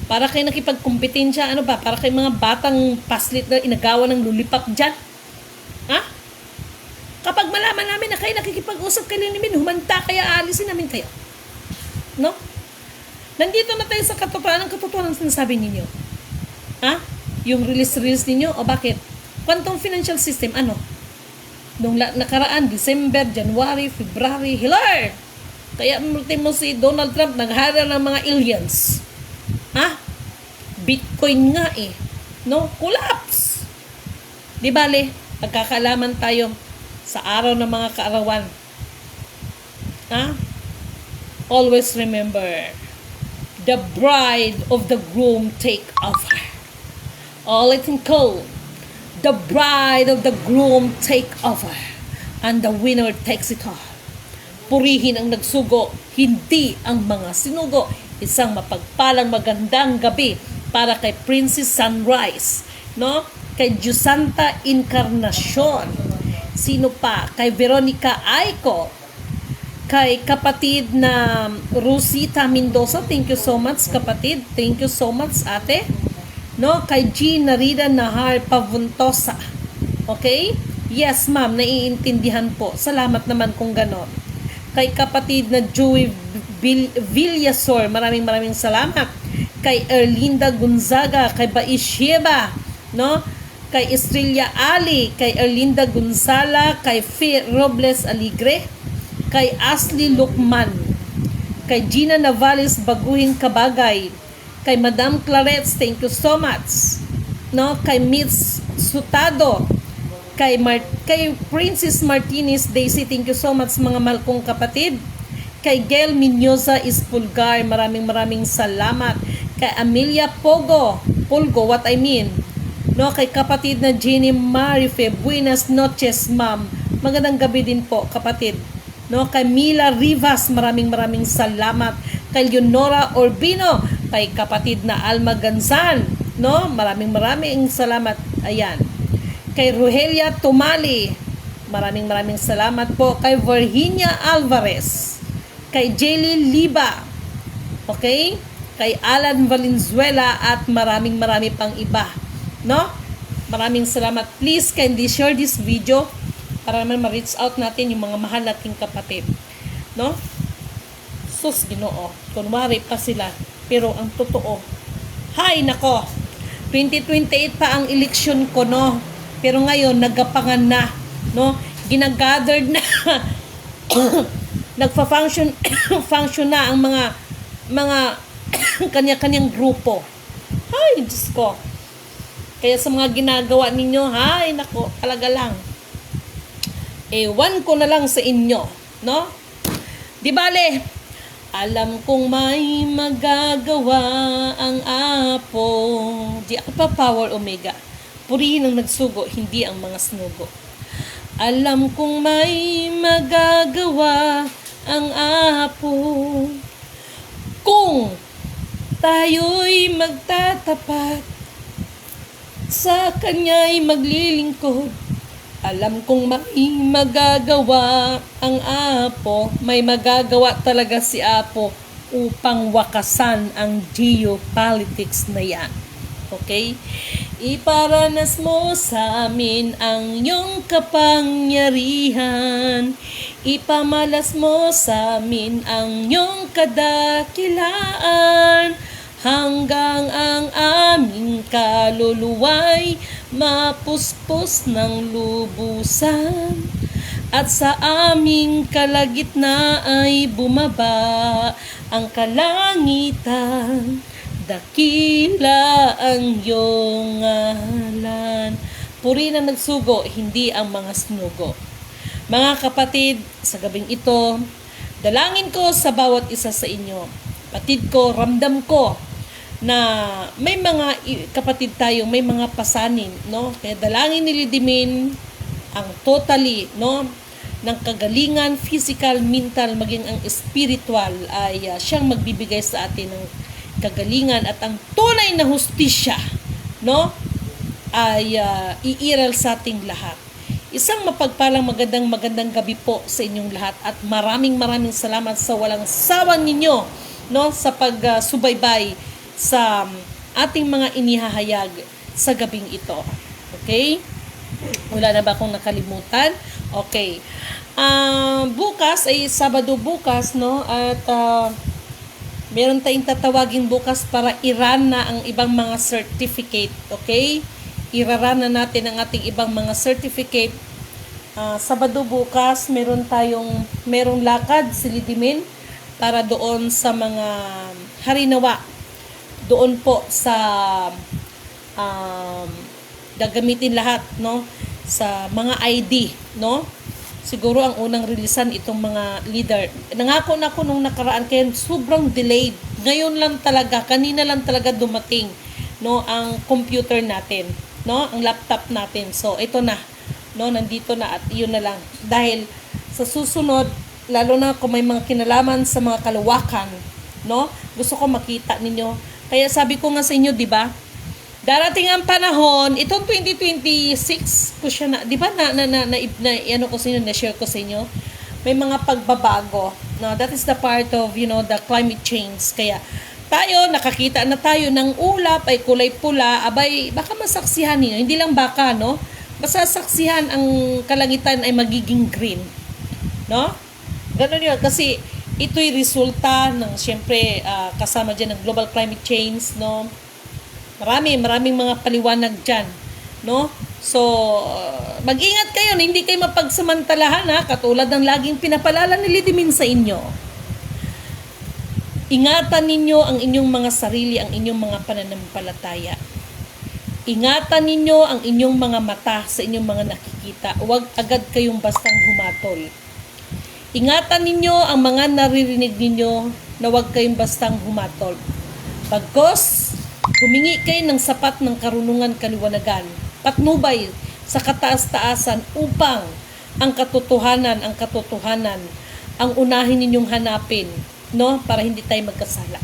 Para kayo nakipagkumpetensya, para kayo mga batang paslit na inagawa ng lulipap dyan. Kapag malaman namin na kayo nakikipag-usap kay Lidimin, humanta kaya aalisin namin kayo. No? Nandito na tayo sa katotohanan ang sinasabi ninyo. Yung release ninyo, o bakit? Quantum financial system, Nung nakaraan, December, January, February, Hilar! Kaya mo si Donald Trump naghara ng mga aliens. Bitcoin nga No? Collapse! Di bale, pagkakalaman tayo sa araw ng mga kaarawan. Always remember, the bride of the groom take over. All it in code, the bride of the groom take over, and the winner takes it all. Purihin ang nagsugo, hindi ang mga sinugo. Isang mapagpalang magandang gabi para kay Princess Sunrise, no? Kay Jusanta Encarnacion. Sino pa? Kay Veronica Aiko. Kay kapatid na Rosita Mendoza. Thank you so much, kapatid. Thank you so much, ate. No? Kay G. Narida Nahar Pavuntosa. Okay? Yes, ma'am. Naiintindihan po. Salamat naman kung ganon. Kay kapatid na Joey Villasor. Maraming salamat. Kay Erlinda Gonzaga. Kay Baisheba. No? Kay Estrella Ali, kay Erlinda Gonzala, kay Fe Robles Aligre, kay Ashley Lukman, kay Gina Navales Baguhin Kabagay, kay Madam Clarets, thank you so much. No, kay Miss Sutado, kay Princess Martinez Daisy, thank you so much mga mahal kong kapatid. Kay Gail Minyoza Ispulgar, maraming salamat. Kay Amelia Pulgo, what I mean. No, kay kapatid na Jenny Marife, buenas noches, ma'am. Magandang gabi din po, kapatid. No, kay Mila Rivas, maraming salamat. Kay Leonora Urbino, kay kapatid na Alma Ganzan, no? Maraming salamat. Ayan. Kay Rogelia Tumali, maraming salamat po. Kay Virginia Alvarez, kay Jelly Liba, okay? Kay Alan Valenzuela at marami pang iba. No? Maraming salamat. Please kindly share this video para naman ma-reach out natin yung mga mahal nating kapatid. No? Sus, Ginoo. Kunwari pa sila. Pero ang totoo, hay nako, 2028 pa ang election ko, no? Pero ngayon, nagapangan na. No? Ginagathered na. Nagfa-function function na ang mga kanya-kanyang grupo. Hay, Diyos ko. Kaya sa mga ginagawa ninyo, hay nako, talaga lang. Ewan ko na lang sa inyo, no? Di bale, alam kong may magagawa ang Apo. Di ako pa Power Omega. Purihin ang nagsugo, hindi ang mga sinugo. Alam kong may magagawa ang Apo. Kung tayo'y magtatapat, sa Kanya'y maglilingkod. Alam kong may magagawa ang Apo. May magagawa talaga si Apo upang wakasan ang geopolitics na yan. Okay? Iparanas mo sa amin ang iyong kapangyarihan. Ipamalas mo sa amin ang iyong kadakilaan. Hanggang ang aming kaluluwa'y mapuspos ng lubusan. At sa aming kalagitnaan ay bumaba ang kalangitan. Dakila ang iyong ngalan. Puri na nagsugo, hindi ang mga sinugo. Mga kapatid, sa gabing ito, dalangin ko sa bawat isa sa inyo. Kapatid ko, ramdam ko na may mga kapatid tayo, may mga pasanin, no? Kaya dalangin ni Lidimin ang totally, no, ng kagalingan, physical, mental, maging ang spiritual ay siyang magbibigay sa atin ng kagalingan at ang tunay na hustisya, no, ay iiral sa ating lahat. Isang mapagpalang magandang gabi po sa inyong lahat at maraming salamat sa walang sawang ninyo, no, sa pagsubaybay sa ating mga inihahayag sa gabing ito. Okay? Wala na ba akong nakalimutan? Okay. Bukas ay Sabado bukas, no, at meron tayong tatawagin bukas para i-run na ang ibang mga certificate. Okay? I-run na natin ang ating ibang mga certificate. Sabado bukas, merong lakad si Lidimin para doon sa mga harinawa. Doon po sa gagamitin lahat, no, sa mga ID, no. Siguro ang unang releasan itong mga leader. Nangako na ako nung nakaraan kaya sobrang delayed. Ngayon lang talaga, kanina lang talaga dumating, no, ang computer natin, no, ang laptop natin. So ito na, no, nandito na at iyon na lang. Dahil sa susunod, lalo na kung may mga kinalaman sa mga kalawakan, no, gusto ko makita ninyo. Kaya sabi ko nga sa inyo, di ba? Darating ang panahon, itong 2026 ko siya na, di ba ano ko sa inyo, na-share ko sa inyo, may mga pagbabago. No, that is the part of, the climate change. Kaya tayo, nakakita na tayo ng ulap ay kulay pula, abay, baka masaksihan niyo. Hindi lang baka, no? Masasaksihan ang kalangitan ay magiging green. No? Ganun yun. Kasi ito'y resulta ng, siyempre, kasama dyan ng global climate change, no? Maraming mga paliwanag dyan, no? So, mag-ingat kayo na hindi kayo mapagsamantalahan, ha? Katulad ng laging pinapalala ni Lidimin sa inyo. Ingatan ninyo ang inyong mga sarili, ang inyong mga pananampalataya. Ingatan ninyo ang inyong mga mata sa inyong mga nakikita. Huwag agad kayong bastang humatol. Ingatan ninyo ang mga naririnig ninyo na huwag kayong bastang humatol. Pagkos, humingi kayo ng sapat ng karunungan kaliwanagan, patnubay sa kataas-taasan upang ang katotohanan ang unahin ninyong hanapin, no, para hindi tayo magkasala.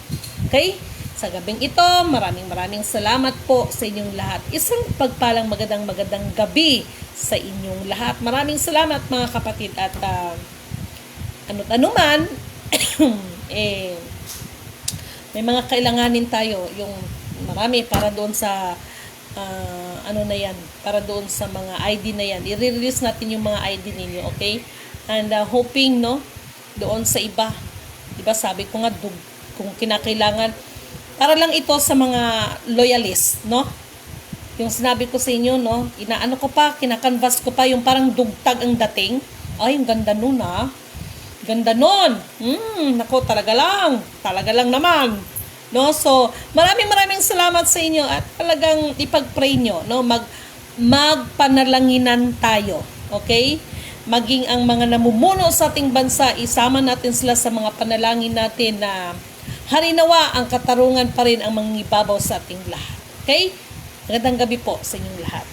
Okay? Sa gabing ito, maraming salamat po sa inyong lahat. Isang pagpalang magandang gabi sa inyong lahat. Maraming salamat mga kapatid at ano man may mga kailanganin tayo, yung marami para doon sa para doon sa mga ID na yan. I-release natin yung mga ID ninyo, okay? And hoping, no, doon sa iba. Diba sabi ko nga, kung kinakailangan, para lang ito sa mga loyalist, no? Yung sinabi ko sa inyo, no, kinakanvas ko pa, yung parang dugtag ang dating. Ay, ang ganda nun, ha? Ganda nun. Nako, talaga lang naman. No, so maraming salamat sa inyo at talagang ipag-pray nyo, no, magpanalanginan tayo, okay? Maging ang mga namumuno sa ating bansa, isama natin sila sa mga panalangin natin na harinawa ang katarungan pa rin ang mangibabaw sa ating lahat. Okay? Magandang gabi po sa inyong lahat.